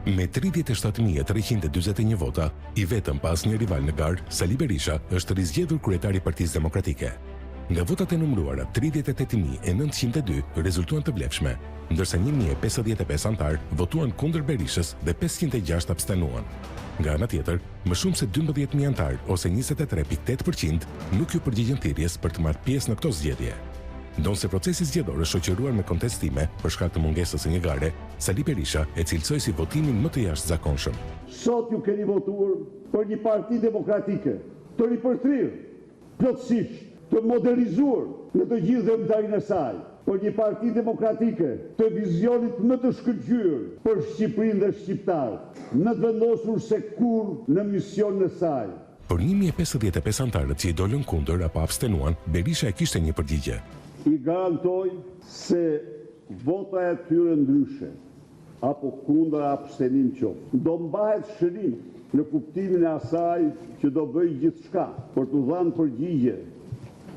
Me 37.341 vota, I vetëm pas një rival në garë, Sali Berisha është rizgjedhur kryetari i Partisë Demokratike. Nga votat e numëruara, 38.902 rezultuan të vlefshme, ndërsa 1.055 antar votuan kundër Berishës dhe 506 abstenuan. Nga ana tjetër, më shumë se 12.000 antar ose 23.8% nuk ju përgjigjen thirrjes për të marrë pjesë në këto zgjedhje. Ndonse procesi zgjedhor është shoqëruar me kontestime për shkak të mungesës së një gare, Sali Berisha e cilësoi si votimin më të jashtëzakonshëm. Sot ju keni votuar për një parti demokratike, të ripërthrirë, plotësisht, të modernizuar në të gjithë dhëmtarinë e saj, për një parti demokratike të vizionit më të shkëlqyer për Shqipërinë dhe shqiptarët, në të vendosur se kur në mision në saj. Për 1.055 antarët që I dolën kundër apo abstenuan, Berisha e kishte një përgjigje. I garantoj se vota e tyre ndryshe, apo kundër abstenim qoftë, do mbahet shërim në kuptimin e asaj që do bëj gjithçka për të dhënë përgjigje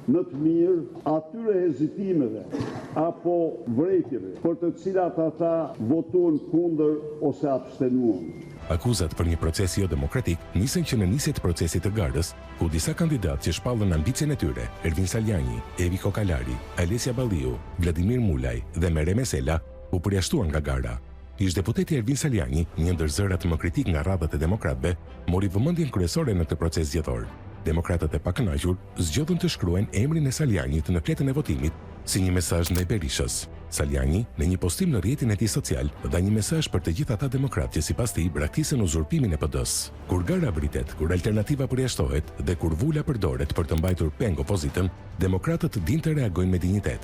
në të mirë atyre hezitimeve apo vërejtjeve për të cilat ata votuan kundër ose abstenuan. Akuzat për një proces jo demokratik nisen që në nisjet procesit të garës, ku disa kandidatë që shpallën ambicien e tyre, Ervin Saljani, Evi Kokalari, Alesia Balliu, Vladimir Mulaj dhe Mere Mesela, u përjashtuan nga gara. Ish-deputeti Ervin Saljani, një ndër zërat më kritik nga radhët e demokratëve, mori vëmendjen kryesore në këtë proces zgjedhor. Demokratët e pakënaqur zgjodhën të shkruajnë emrin e Saljanit në fletën e votimit si një mesazh ndaj Berishës. Saljani, në një postim në rrjetin e tij social, dha një mesazh për të gjithë ata demokratë që sipas tij braktisën uzurpimin e PD-s. Kur gara vritet, kur alternativa përjashtohet dhe kur vula përdoret për të mbajtur peng opozitën, demokratët dinë të reagojnë me dinjitet.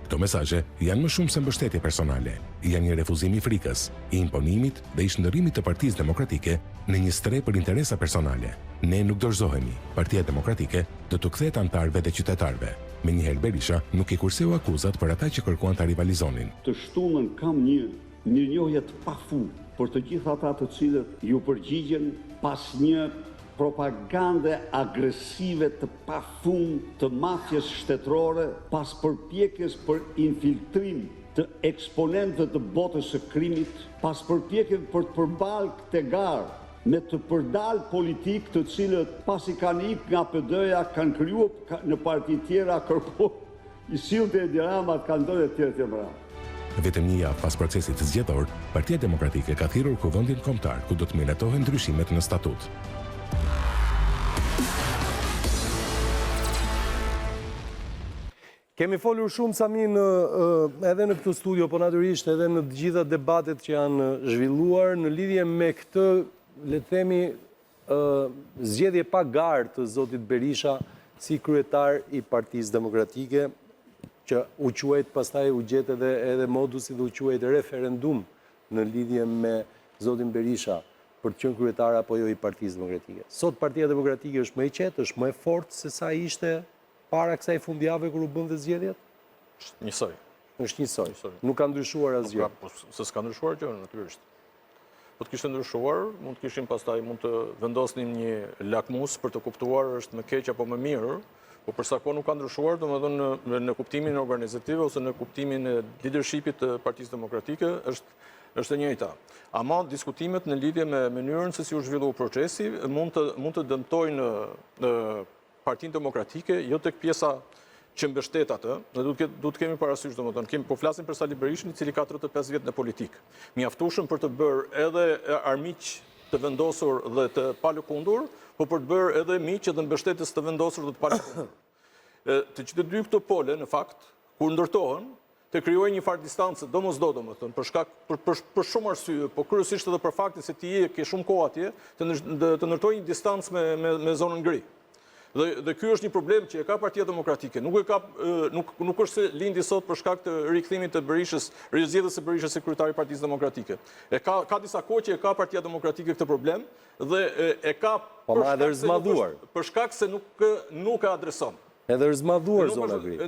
Këto mesazhe janë më shumë se mbështetje personale, janë një refuzim I frikës, I imponimit dhe I shndërrimit të Partisë Demokratike në një streh për interesa personale. Ne nuk dorëzohemi. Partia Demokratike do të kthehet antarëve dhe qytetarëve. Menjëherë Berisha nuk I kurseu akuzat për ata që kërkuan ta rivalizonin. Të shtunën kam një njohje të pafund për të gjithë ata të cilët ju përgjigjen pas një propagande agresive të pafund të mafjes shtetërore, pas përpjekjes për infiltrim të eksponentëve të botës së krimit, pas përpjekjes për të përballë këtë garë me të përdal politik të cilët pasi kanë ikë nga PD-ja, kanë krijuar në parti tjera I sillte e diramat kanë dhënë të tjera. Vetëm një javë pas procesit zgjedhor, Partia Demokratike ka thirrur Kuvendin Kombëtar ku do të miratohen ndryshimet në statut. Kemi folur shumë Sami edhe në këtë studio, po natyrisht edhe në të gjitha debatet që janë zhvilluar në lidhje me këtë, le të themi, zgjedhje pa garë të zotit Berisha si kryetar I Partisë Demokratike, që u quajt pastaj u gjet edhe modusi dhe u quajt referendum në lidhje me zotin Berisha për të qenë kryetar apo jo I Partisë Demokratike. Sot Partia Demokratike është më e qetë, është më e fortë se sa ishte para kësaj fundjavë kur u bën dhe zgjedhjet? Njësoj. Është njësoj. Nuk ka ndryshuar asgjë. Se s'ka ndryshuar gjë, natyrisht. Po të kishte ndryshuar, mund të kishim pastaj mund të vendosnim një lakmus për të kuptuar është më keq apo më mirë, po përsa ko nuk ka ndryshuar, domethënë në kuptimin organizativ ose në kuptimin e leadershipit të Partisë Demokratike është e njëjta. Ama diskutimet në lidhje me mënyrën se si u zhvillu procesi mund të dëmtojnë Partinë Demokratike, jo tek pjesa që mbështet atë, dhe du të kemi parasysh domethënë, po flasim për Sali Berishin, I cili ka 35 vjet në politikë. Mjaftueshëm për të bërë edhe armiq të vendosur dhe të palëkundur, po për të bërë edhe miq dhe mbështetës të vendosur dhe të palëkundur. Të që të dy këto pole, në fakt, kur ndërtohen, të krijojnë një farë distancë, domethënë, për shumë arsye, po kryesisht edhe për faktin se ti ke shumë kohë atje, të ndërtojë një distancë me zonën gri. Dhe ky është një problem që e ka Partia Demokratike. Nuk është se lindi sot për shkak të rikthimit të Berishës, rizgjedhjes së Berishës si kryetari I Partisë Demokratike. Ka disa kohë që e ka Partia Demokratike këtë problem dhe e ka për shkak se nuk e adreson. Edhe rëzmadhuar zona gri.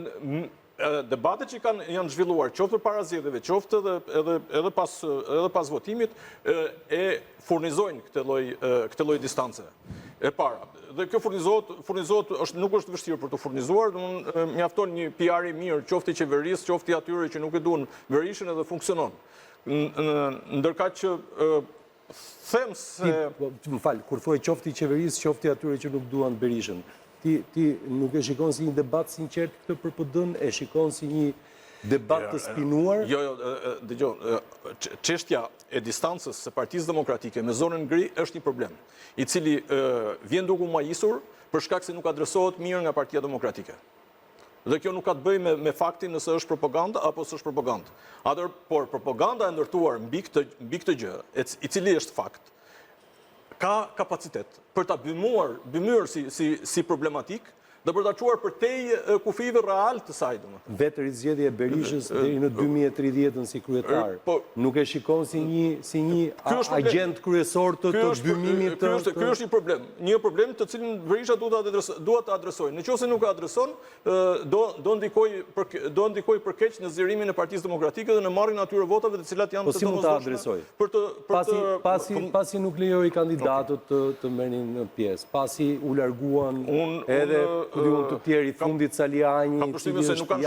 Debatet që janë zhvilluar, qoftë për para zgjedhjeve, qoftë edhe pas votimit, e furnizojnë këtë lloj distance. E para. Dhe kjo furnizohet nuk është vështirë për të furnizuar, mjafton një PR I mirë, qoftë I qeverisë, qoftë I atyre që nuk e duan Berishën edhe funksionon. Ndërkaq që them se Më fal, kur thuaj qofti i qeverisë, qofti atyre që nuk duan Berishën, ti nuk e shikon si një debat sinqert këtë për PD-n, e shikon si një debat të spinuar? Jo, dëgjoj, çështja e distancës së Partisë Demokratike me zonën gri është një problem, i cili vjen duke u majisur për shkak se nuk adresohet mirë nga Partia Demokratike. Dhe kjo nuk ka të bëjë me faktin nëse është propaganda apo s'është propaganda. Por propaganda e ndërtuar mbi këtë gjë, i cili është fakt, ka kapacitet për ta bymyer si problematik dhe për ta çuar përtej kufive real të saj, domethënë. Vetë rizgjedhja e Berishës deri në 2030 si kryetar, nuk e shikon si një agent kryesor të bymimit të... Ky është një problem. Një problem të cilin Berisha duhet të adresojë. Nëse nuk e adreson, do ndikoj për keq në zgjerimin e Partisë Demokratike dhe në marrjen e atyre votave të cilat janë të domosdoshme. Pasi nuk lejoi kandidatët të merrnin pjesë, pasi u larguan edhe të tjerë, i fundit Saliani, kam përshtypjen se nuk kanë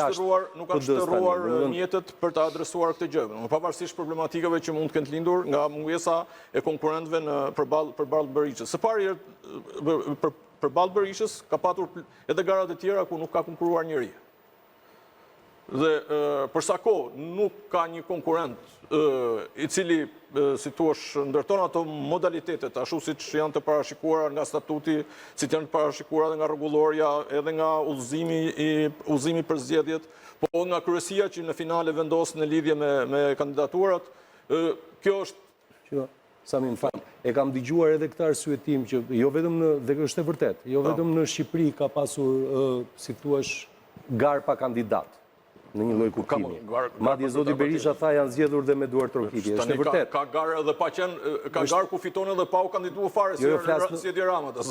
shtërruar mjetet për të adresuar këtë gjë. Pavarësisht problematikave që mund të kenë lindur nga mungesa e konkurrentëve përballë Berishës. Së pari përballë Berishës ka patur edhe garat e tjera ku nuk ka konkuruar njëri. Dhe përsa kohë nuk ka një konkurrent i cili, si thua, ndërton ato modalitetet, ashtu siç janë të parashikuara nga statuti, si janë të parashikuara edhe nga rregulloria, edhe nga udhëzimi për zgjedhjet, po nga kryesia që në finale vendos në lidhje me kandidaturat. Kjo është... Sami, më fal, e kam dëgjuar edhe këtë arsyetim që jo vetëm dhe është e vërtet, jo vetëm në Shqipëri ka pasur, si thuash, gar pa kandidat në një lloj kuptimi. Madje zoti Berisha tha janë zgjedhur dhe me duar trokitje. Është e vërtet. Ka gar edhe pa qenë, ka gar ku fiton edhe pa u kandiduar fare si Edi Rama. Po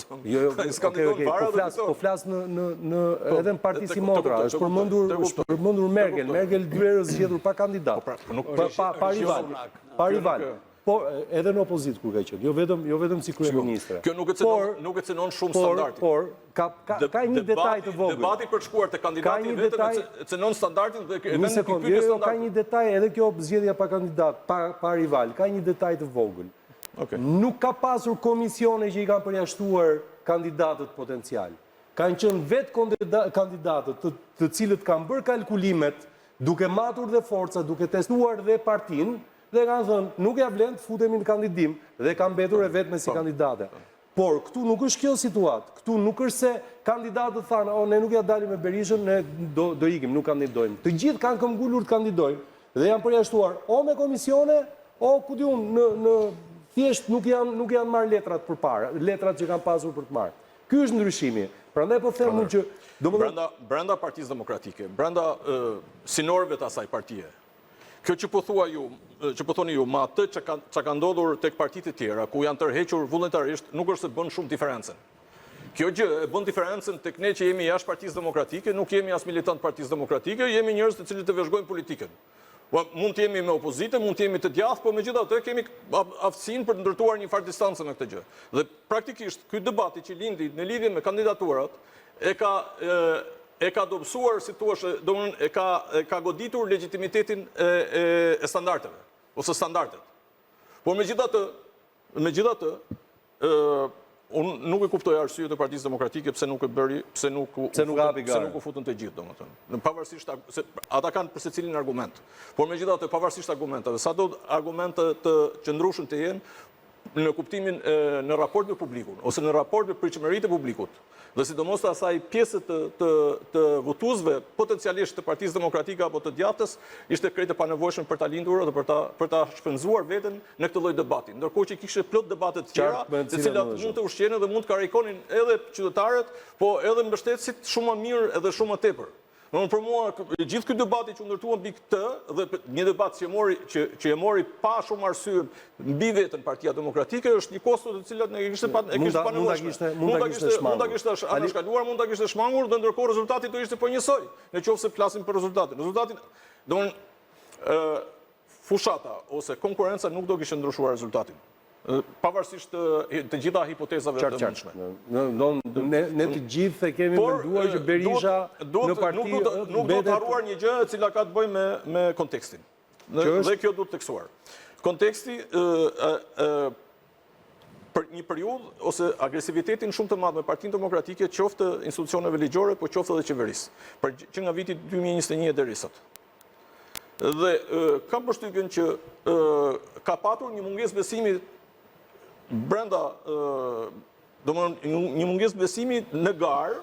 flas në edhe në parti si Motra, është përmendur Merkel. Merkel dy herë zgjedhur pa kandidat. Pa rival. Po edhe në opozit kur ka qenë, jo vetëm si kryeministre. Kjo nuk e cënon shumë standardin. Por ka një detaj të vogël. Debati për shkuar te kandidati vetëm e cënon standardin dhe një sekondë, ka një detaj edhe kjo zgjedhja pa kandidat, pa rival, ka një detaj të vogël. Nuk ka pasur komisione që i kanë përjashtuar kandidatët potencial. Kanë qenë vetë kandidatët të cilët kanë bërë kalkulimet duke matur dhe forca, duke testuar dhe partinë, dhe kanë thënë, nuk ja vlen të futemi në kandidim, dhe kanë mbetur e vetme si kandidate. Por, këtu nuk është kjo situatë. Këtu nuk është se kandidatët thanë, ne nuk ja dalim me Berishën, ne do ikim, nuk kandidojmë. Të gjithë kanë këmbgulur të kandidojnë, dhe janë përjashtuar o me komisione, o ku di unë, në thjesht nuk janë marrë letrat për para, letrat që kanë pasur për të marrë. Ky është ndryshimi. Prandaj po them unë që... Brenda Partisë Demokratike, brenda sinorëve të asaj partie, kjo që po thoni ju, ma atë që ka ndodhur tek partitë e tjera, ku janë tërhequr vullnetarisht, nuk është se bën shumë diferencën. Kjo gjë e bën diferencën tek ne që jemi jashtë Partisë Demokratike, nuk jemi as militant Partisë Demokratike, jemi njerëz të cilët të vëzhgojnë politikën. Mund të jemi me opozitë, mund të jemi të djathtë, po megjithatë kemi aftësinë për të ndërtuar një farë distancë me këtë gjë. Dhe praktikisht ky debati që lindi në lidhje me kandidaturat e ka dobësuar, si thua, e ka goditur legitimitetin e standardeve, ose standardet. Por megjithatë, unë nuk e kuptoj arsyet e Partisë Demokratike pse nuk e bëri, pse nuk u futën të gjithë, domethënë. Pavarësisht ata kanë për secilin argument. Por megjithatë, pavarësisht argumentave, sado argumente të qëndrueshëm të jenë në kuptimin në raport me publikun, ose në raport me pritshmëritë e publikut, dhe sidomos të asaj pjesët të votuesve potencialisht të Partisë Demokratike apo të djathtës, ishte krejt e panevojshme për ta lindur dhe për ta shpenzuar veten në këtë lloj debati. Ndërkohë që kishte plot debate të tjera, të cilat mund të ushqenin dhe mund të karikonin edhe qytetarët, po edhe mbështetësit shumë më mirë edhe shumë më tepër. Për mua, gjithë këtë debati që ndërtuan mbi këtë, dhe një debat që e mori pa shumë arsye mbi vetën Partia Demokratike, është një kosto të cilat ne kishte pa nevojshme. Mund ta kishte anashkaluar, mund ta kishte shmangur, dhe ndërkohë rezultati do ishte po njësoj, nëse flasim për rezultatin. Fushata ose konkurenca nuk do kishte ndryshuar rezultatin. Pavarësisht të gjitha hipotezave të mundshme. Ne të gjithë e kemi menduar që Berisha në parti... Nuk do të harruar një gjë e cila ka të bëjë me kontekstin. Dhe kjo duhet të teksuar. konteksti për një periudhë ose agresivitetin shumë të madh me Partinë Demokratike, qoftë institucioneve ligjore, po qoftë edhe qeverisë, që nga viti 2021 deri sot. Dhe kam përshtypjen që ka patur një mungesë besimi brenda, një mungesë besimi në garë,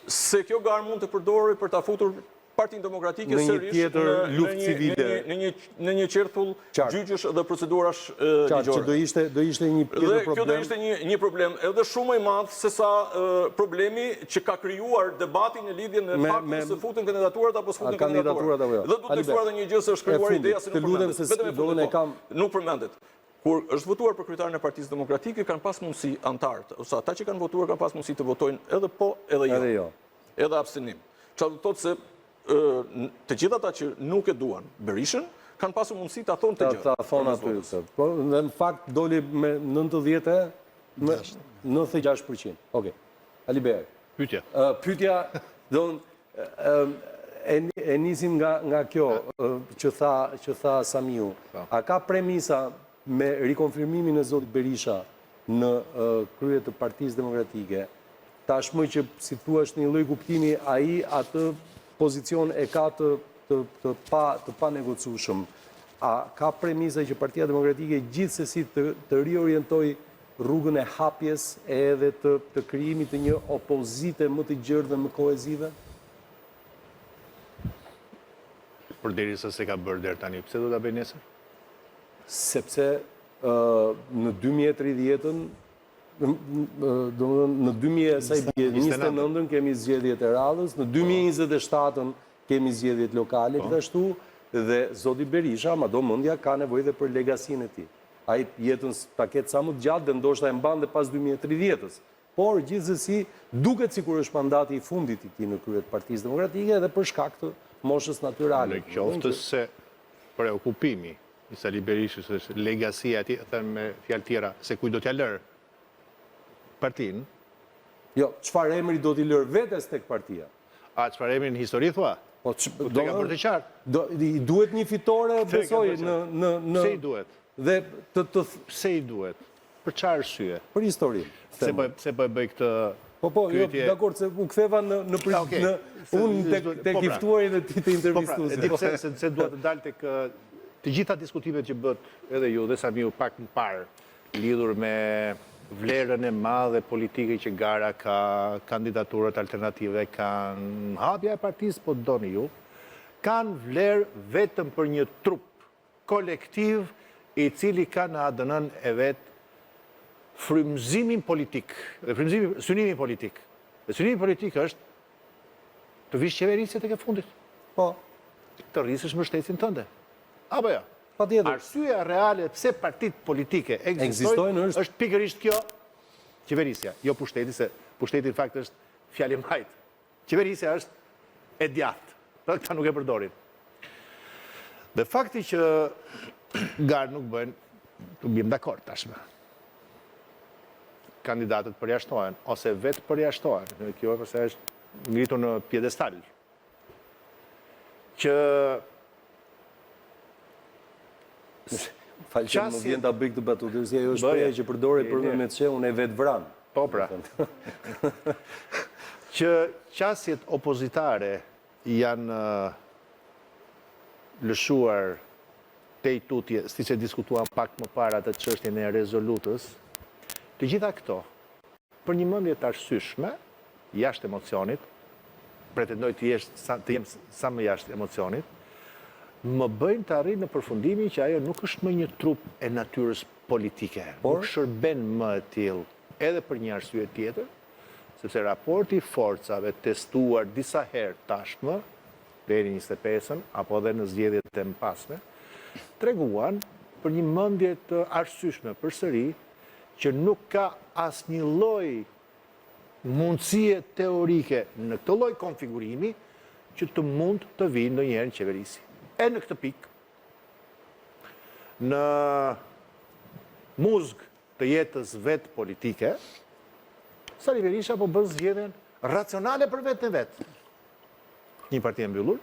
se kjo garë mund të përdoret për ta futur Partinë Demokratike sërish në një qerthull gjyqësh dhe procedurash ligjore. Që do ishte një tjetër problem. Kjo do ishte një problem edhe shumë më i madh se sa problemi që ka krijuar debatin në lidhje me faktin se futen kandidaturat apo s'futen kandidaturat. Dhe do të thua edhe një gjë se është krijuar ideja se nuk përmendet. Kur është votuar për kryetarin e Partisë Demokratike, kanë pas mundësi antarët, ose ata që kanë votuar kanë pas mundësi të votojnë edhe po, edhe jo. Edhe abstenim. Çfarë do të thotë se të gjithë ata që nuk e duan Berishën, kanë pasur mundësi ta thonë të gjë. Ta thonë aty. Po në fakt doli me 96%. Okej. Ali Beaj. Pyetja. Pyetja e nisim nga kjo që tha Samiu. A ka premisa me rikonfirmimin e zotit Berisha në krye të Partisë Demokratike, tashmë që si thua është një lloj kuptimi ai atë pozicion e ka të pa negocueshëm. A ka premisa që Partia Demokratike gjithsesi të riorientoj rrugën e hapjes edhe të krijimit të një opozite më të gjerë dhe më kohezive? Përderisa se ka bërë deri tani, pse do ta bëjë nesër? Sepse në 2030-ën, në 2029-ën kemi zgjedhjet e radhës, në 2027-ën kemi zgjedhjet lokale gjithashtu, dhe zoti Berisha, madomendja, ka nevojë dhe për legasinë e tij. Ai jetën ta ketë sa më të gjatë dhe ndoshta e mban dhe pas 2030-s. Por gjithsesi duket sikur është mandati i fundit i tij në krye të Partisë Demokratike dhe për shkak të moshës natyrale. Në qoftë se preokupimi i Sali Berishës është legasia e tij, thënë me fjalë tjera, se kujt do t'ja lërë partinë. Jo, çfarë emri do t'i lërë vetes tek partia? A çfarë emri në histori thua? Po do ka bërë të qartë. I duhet një fitore, besoj, në Pse i duhet? Dhe pse i duhet? Për çfarë arsye? Për histori. Se po e bëj këtë. Po, jo, dakor, se u ktheva unë tek i ftuarit e tij të intervistuesit. E di pse se dua të dal tek të gjitha diskutimet që bët edhe ju dhe Samiu pak më parë, lidhur me vlerën e madhe politike që gara ka, kandidaturat alternative kanë, hapja e partisë, po doni ju, kanë vlerë vetëm për një trup kolektiv i cili ka në ADN-n e vetë frymëzimin politik, dhe synimin politik. Dhe synimi politik është të vish qeverisje tek e fundit. Po. Të rrisësh mbështetjen tënde. Apo jo? Patjetër. Arsyeja reale pse partitë politike ekzistojnë është pikërisht kjo, qeverisja, jo pushteti, se pushteti në fakt është fjalë majt. Qeverisja është e djathtë. Këta nuk e përdorin. Dhe fakti që garë nuk bëjnë, të bjem dakord tashme. Kandidatët përjashtohen, ose vetë përjashtohen. Kjo e përse është ngritur në pjedestal. Që falë që më vjen të bëjk të batutë, si ajo është preja që përdore për me të që unë e vetë vranë. Po pra. Që qasjet opozitare janë lëshuar te i tutje, si që diskutuam pak më para të çështjen e rezolutës, të gjitha këto, për një mendje të arsyeshme, jashtë emocionit, pretendoj të jem sa më jashtë emocionit, më bëjnë të arrijë në përfundimin që ajo nuk është më një trup e natyrës politike, nuk shërben më e tillë, edhe për një arsye tjetër, sepse raporti i forcave testuar disa herë tashmë, deri 25-ën, apo edhe në zgjedhjet e mëpasme, treguan për një mendje të arsyeshme përsëri që nuk ka asnjë lloj mundësie teorike në këtë lloj konfigurimi që të mund të vinë ndonjëherë në qeverisi. E në këtë pikë, në muzg të jetës vetë politike, Sali Berisha po bën zgjedhjen racionale për vetën e vetë. Një parti e mbyllur,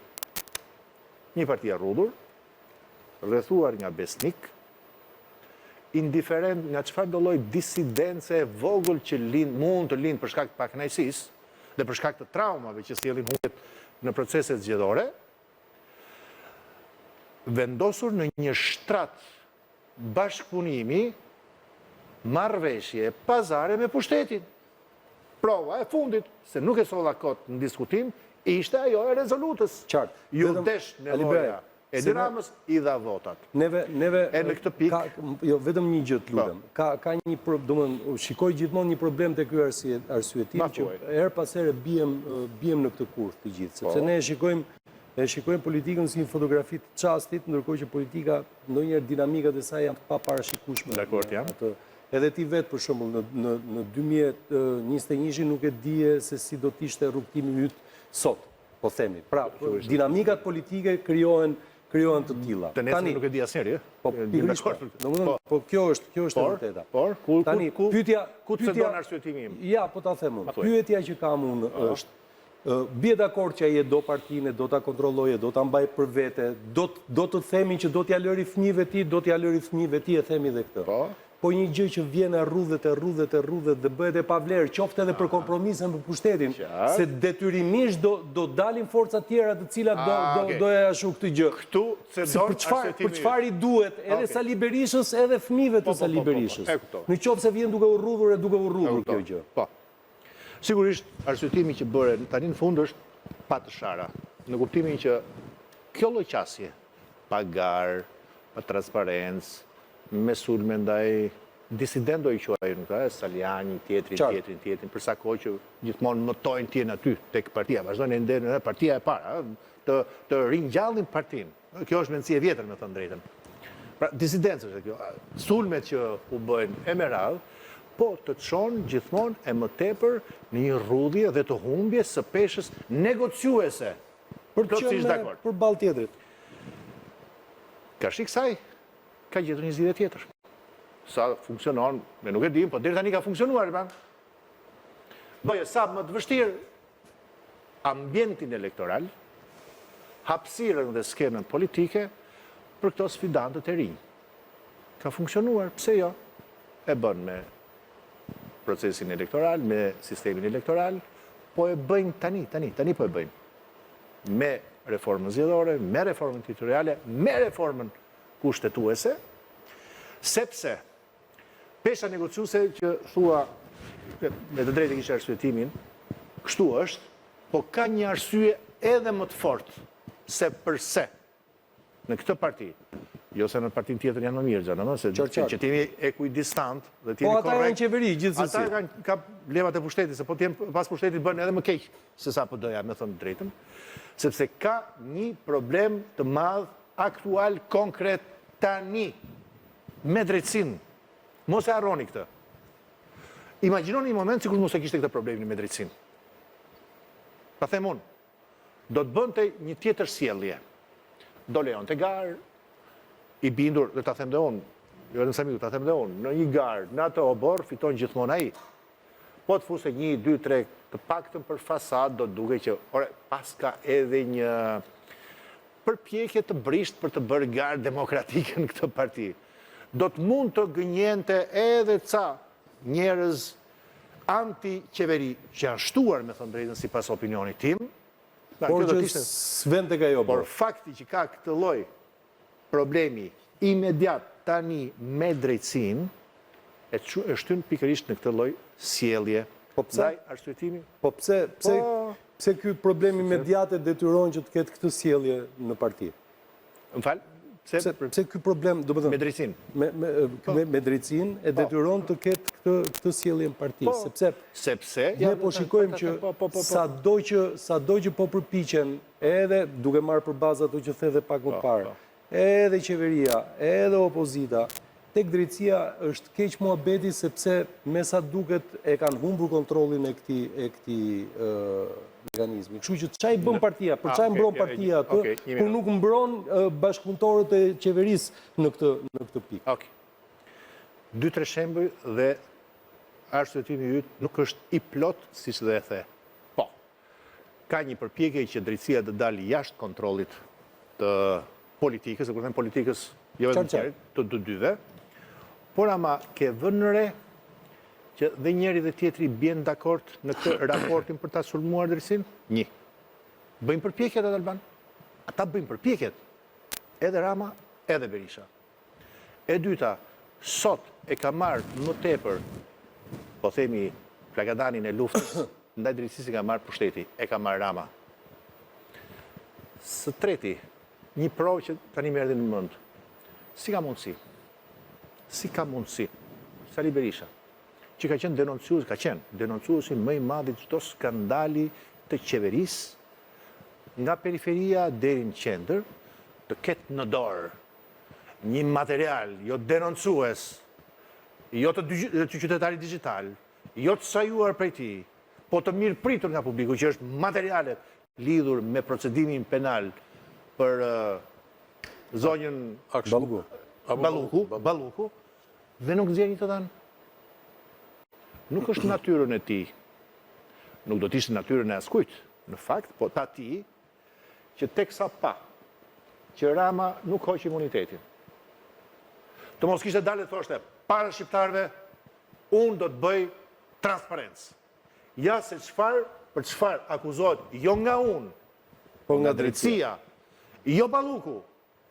një parti e rrudhur, rrethuar nga besnik, indiferent nga çfarë do lloj disidence e vogël që mund të lind për shkak të pakënaqësisë dhe për shkak të traumave që sjellin humjet në proceset zgjedhore, vendosur në një shtrat bashkëpunimi, marrëveshje, pazare me pushtetin. Prova e fundit, se nuk e solla kot në diskutim, ishte ajo e rezolutës. Qartë. Ju desh nevoja e Ramës i dha votat. Neve E në këtë pikë... Jo, vetëm një gjë të lutem. Ka një problem, shikoj gjithmonë një problem të ky arsyetim që her pas here biem në këtë kurth të gjithë, sepse ne e shikojmë politikën si një fotografi të çastit, ndërkohë që politika ndonjëherë dinamikat e saj janë të paparashikueshme. Dakord jam. Edhe ti vetë, për shembull, në 2021 nuk e dije se si do të ishte rrugtimi yt sot, po themi. Pra, dinamikat politike krijohen të tilla. Tani nuk e di asnjëri, po pikërisht. Domethënë, po kjo është e vërteta. Por tani pyetja ku të don arsyetimi im? Ja, po ta them unë. Pyetja që kam unë është bie dakord që ai do partinë, do ta kontrollojë, do ta mbajë për vete, do të themi që do t'ja lëri fëmijëve ti, do t'ja lëri fëmijëve ti, e themi edhe këtë. Po një gjë që vjen e rrudhet dhe bëhet e pavlerë, qoftë edhe për kompromisën për pushtetin, se detyrimisht do dalin forca tjera të cilat do e ashu këtë gjë. Këtu se don arsyetimi. Për çfarë i duhet edhe Sali Berishës edhe fëmijëve të Sali Berishës. Në qoftë se vjen duke u rrudhur kjo gjë. Po. Sigurisht arsyetimi që bëre tani në fund është pa të shara, në kuptimin që kjo lloj qasje, pa garë, pa transparencë, me sulme ndaj disident do i quaj nuk ka, Saliani, tjetrin, përsa kohë që gjithmonë mëtojnë tjenë aty tek partia, vazhdojnë e ndenë partia e para, të ringjallin partinë. Kjo është mendësi e vjetër, me thënë drejtën. Pra, disidencë është kjo. Sulmet që u bëjnë e me radhë, po të çonë gjithmonë e më tepër në një rrudhje dhe të humbje së peshës negociuese. Për të qenë për ballë tjetrit. Ka shik saj, ka gjetur një zgjidhje tjetër. Sa funksionon, ne nuk e dim, po deri tani ka funksionuar, bëje sa më të vështirë ambientin elektoral, hapësirën dhe skenën politike për këto sfidantët e rinj. Ka funksionuar, pse jo? E bën me procesin elektoral, me sistemin elektoral, po e bëjnë tani po e bëjnë. Me reformën zgjedhore, me reformën territoriale, me reformën kushtetuese, sepse pesha negociuese që thua, me të drejtë kisha arsyetimin, kështu është, po ka një arsye edhe më të fortë, se përse në këtë parti, jo se në partinë tjetër janë më mirë, gjanë, që t'jemi ekuidistant dhe t'jemi korrekt. Po ata janë qeveri, gjithsesi. Ata ka levat e pushtetit, se po t'jem pas pushtetit bën edhe më keq se sa po doja, me thënë drejtën, sepse ka një problem të madh aktual, konkret, tani, me drejtësinë. Mos e harroni këtë. Imagjinoni një moment sikur mos e kishte këtë problemin me drejtësinë. Ta them unë, do të bënte një tjetër sjellje. Do lejon të garë, i bindur, dhe ta them dhe unë, jo në samiku, ta them dhe unë, në një garë, në atë obor, fiton gjithmonë ai. Po të fuse 1, 2, 3, të paktën për fasad, do të duke që, pas ka edhe një përpjekje të brisht për të bërë garë demokratike në këtë parti. Do të mund të gënjente edhe ca njerëz anti-qeveri që janë shtuar, me thënë drejtën, si pas opinionit tim. Por që s'vend të ka jo. Por fakti që ka këtë lloj problemi imediat tani me drejtësinë, e shtyn pikërisht në këtë lloj sjellje. Po pse? Arsyetimi? Po pse ky problem imediat e detyron që të ketë këtë sjellje në parti? M'fal? Pse ky problem, do të thënë, me drejtësinë. Me drejtësinë e detyron të ketë këtë sjellje në parti, sepse ne po shikojmë që sado që po përpiqen, edhe duke marrë për bazë ato që the dhe pak më parë, edhe qeveria, edhe opozita, tek drejtësia është keq muhabeti sepse me sa duket e kanë humbur kontrollin e këtij mekanizmi. Kështu që çfarë bën partia, për çfarë mbron partia atë, kur nuk mbron bashkëpunëtorët e qeverisë në këtë pikë. Okej. 2-3 shembuj dhe arsyetimi yt nuk është i plot siç dhe e the. Po. Ka një përpjekje që drejtësia të dalë jashtë kontrollit të politikës, e kur them politikës, jo vetëm të dyve, por ama ke vënë re që dhe njëri dhe tjetri bjen dakord në këtë raportin për ta sulmuar drejtësinë? Një. Bëjmë përpjekjet atë Alban? Ata bëjmë përpjekjet. Edhe Rama, edhe Berisha. E dyta, sot e ka marrë më tepër, po themi, plagadanin e luftës, ndaj drejtësisë ka marrë pushteti, e ka marrë Rama. Së treti, një provë që tani më erdhi në mend. Si ka mundësi? Sali Berisha, që ka qenë denoncuesi më i madh i çdo skandali të qeverisë nga periferia deri në qendër, të ketë në dorë një material jo denoncues, jo të qytetarit digital, jo të sajuar prej tij, po të mirë pritur nga publiku, që është materialet lidhur me procedimin penal për zonjën Balluku, dhe nuk nxjerr një të dhanë. Nuk është natyrën e tij, nuk do t'ishte natyrën e askujt, në fakt, po ta ti, që teksa pa, që Rama nuk hoq imunitetin. Të mos kishte dalë të thoshte, para shqiptarëve, unë do të bëj transparencë. Ja se për çfarë akuzohet, jo nga unë, po nga drejtësia, jo Balluku,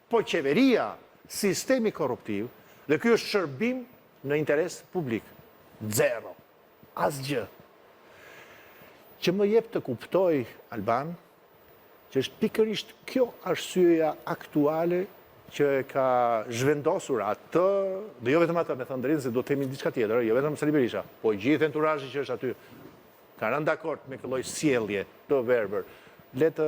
po qeveria, sistemi korruptiv, dhe ky është shërbim në interes publik. Zero. Asgjë. Që më jep të kuptoj, Alban, që është pikërisht kjo arsyeja aktuale që e ka zhvendosur atë, dhe jo vetëm atë, me thënë drejtën se do të themi diçka tjetër, jo vetëm Sali Berisha, po gjithë enturazhi që është aty, ka rënë dakord me këtë lloj sjellje të verbër. Le të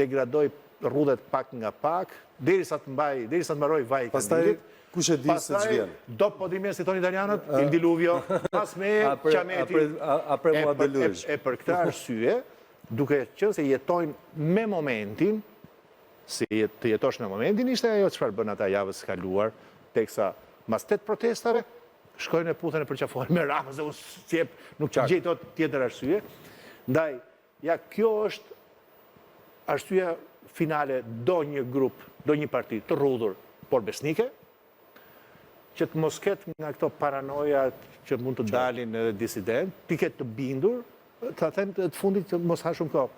degradoj rrudhet pak nga pak, derisa të mbaroj vaj i kandilit. Kush e di se ç'vjen? Do po dimë si thon italianët, il diluvio, pas me qameti. E për këtë arsye, duke qenë se jetojnë me momentin, si të jetosh me momentin, ishte ajo çfarë bën ata javës kaluar, teksa mas 8 protestave, shkojnë e puthen e përqafuar me Ramën, se unë nuk gjej dot tjetër arsye. Ndaj, ja kjo është arsyeja finale do një grup, do një parti të rrudhur, por besnike, që të mos ketë nga këto paranoja që mund të dalin edhe disident, ti ketë të bindur, të them të fundit të mos ha shumë kohë.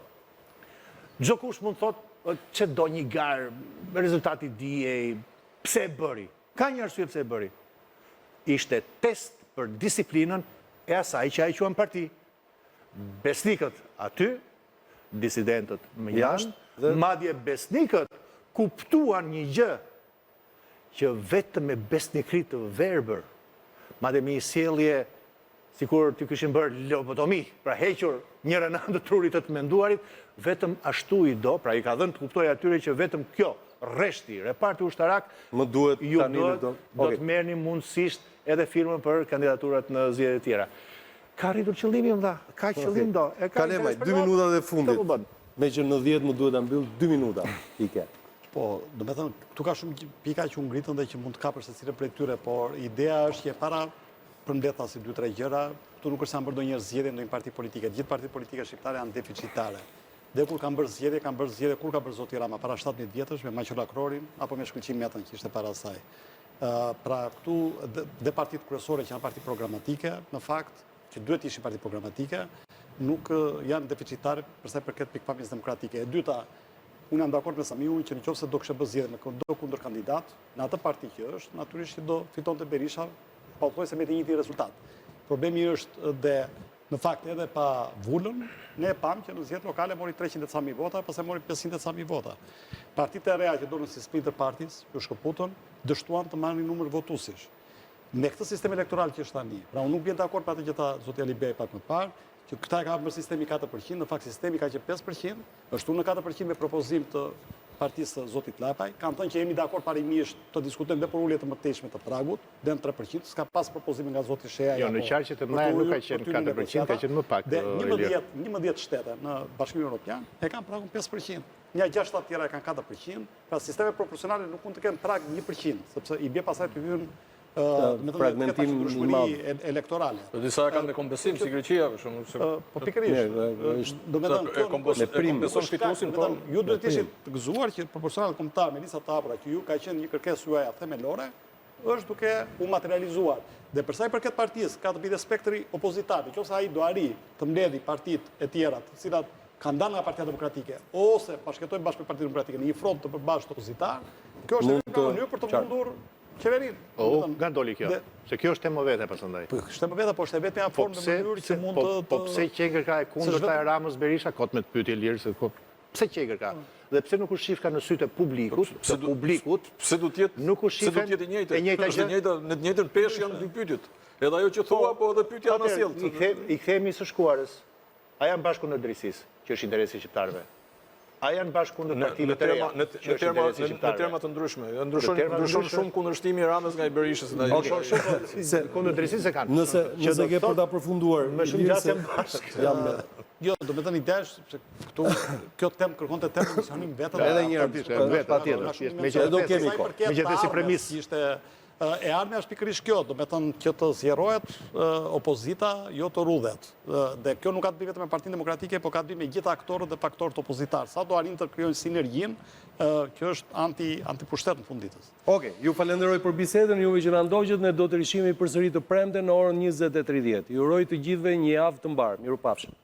Çdo kush mund të thotë që do një garë, rezultati dijej, pse e bëri. Ka një arsye pse e bëri. Ishte test për disiplinën e asaj që ai quan parti. Besnikët aty, disidentët më jashtë, madje besnikët kuptuan një gjë që vetëm me besnikri të verbër, madje me një sjellje sikur t'ju kishin bërë lobotomi, pra hequr njërën anë të trurit të menduarit, vetëm ashtu i do, pra i ka dhënë të kuptoj atyre që vetëm kjo, rreshti, reparti ushtarak, do të merrni mundësisht edhe firmën për kandidaturat në zgjedhjet e tjera. Ka rritur qëllimi më dha, ka qëllim do. Kalemaj, 2 minuta dhe fundit. Me që në 10 më duhet ta mbyll 2 minuta. Ike. Po, do me thënë, këtu ka shumë pika që unë ngritën dhe që mund të kapër se cilën prej tyre, por ideja është që para përmbledha si 2-3 gjëra, këtu nuk është sa më bërë ndonjë zgjedhje në një parti politike. Gjithë partitë politike shqiptare janë deficitare. Dhe kur kanë bërë zgjedhje, kur ka bërë zoti Rama para 17 vjetësh me Maqur Akrorin apo me Shkëlqim Metën që ishte para saj. Pra këtu dhe partitë kryesore që janë parti programatike, në fakt, që duhet ishin parti programatike, nuk janë deficitare përsa i përket pikpamjes demokratike. E dyta, unë jam dakord me Samiun që nëse do kishte bërë zgjedhje me do kundër kandidat, në atë parti që është, natyrisht që do fitonte Berisha, pa u thënë se me të njëjtin rezultat. Problemi është dhe në fakt edhe pa vullën, ne e pam që në zgjedhjet lokale mori 300 ca mijë vota, pastaj mori 500 ca mijë vota. Partitë e reja që dolën si splinter parties, që shkëputën, dështuan të marrin numër votuesish. Me këtë sistem elektoral që është tani, pra unë nuk vjen dakord me atë që tha zoti Alibej pak më parë, që këta e ka bërë sistemi 4%, në fakt sistemi ka që 5%, është unë në 4% me propozim të partisë të zotit Lapaj, kanë thënë që jemi dakord parimisht të diskutojmë dhe për ulje të mëtejshme të pragut, dhe në 3%, s'ka pas propozime nga zoti Sheja. Jo, në qarqe të mëdha nuk ka qenë 4%, ka qenë më pak. Dhe 11 shtete në Bashkimin Evropian e kanë pragun 5%. Një 6 tjera e kanë 4%, pra sisteme proporcionale nuk mund të kenë prag 1%, sepse i bie pasaj të hyn fragmentim i madh. Elektorale. Disa kanë me kombesim, si Greqia, për shembull. Po pikërisht. Do të kombeson fituesin, po. Ju duhet të ishit të gëzuar që proporcionalet kombëtar me lista të hapura që ju ka qenë një kërkesë juaja themelore, është duke u materializuar. Dhe përsa i përket partijës, ka të bide spektri opozitar, nëse ai do arri të mbledhë partitë e tjera, të cilat kanë dalë nga Partia Demokratike, ose bashkëtojnë bashkë me Partinë Demokratike në një front të përbashkët opozitar, kjo është një mënyrë për të mundur qeverinë. Nga doli kjo? Se kjo është temë vete, pasandaj. Është temë vete, po është e vetmja formë në mënyrë që mund të... Po pse qegrka e kundërta e Ramës Berisha, kot me të pyetje lirë, se pse qegrka? Dhe pse nuk u shifka në sytë e publikut, pse du tjetë nuk u shifen e njëjta gjë? Në të njëjtën peshë janë dy pyetjet. Edhe ajo që thua, po edhe pyetja në sjellë. I kthehemi së shkuarës. A janë bashku në drejtësisë, që është interesi shqiptarëve? A janë bashku kundër partive të reja, që është interesi shqiptarëve? Në terma të ndryshme. Ndryshon shumë kundërshtimi i Ramës nga i Berishës. Kundër drejtësisë e kanë. Nëse ke për ta përfunduar, me shumë gjasë bashkë. Jo, do me të një ideja është, këtu, kjo temë kërkon të temë misionim vetëm. Edhe njërë, patjetër. Me gjithë si premis. E ardhmja është pikërisht kjo, do me thënë që të zjerohet opozita, jo të rudhet. Dhe kjo nuk ka të bëjë vetëm me Partinë Demokratike, po ka të bëjë me gjithë aktorët dhe faktorët opozitar. Sa do arrin të krijojnë sinergjin, kjo është anti-pushtet në funditës. Okej, ju falenderoj për bisedën, juve që na ndoqët, ne do të rishimi përsëri të premte në orën 20:30. Ju uroj të gjithëve një javë të mbarë. Mirupafshim.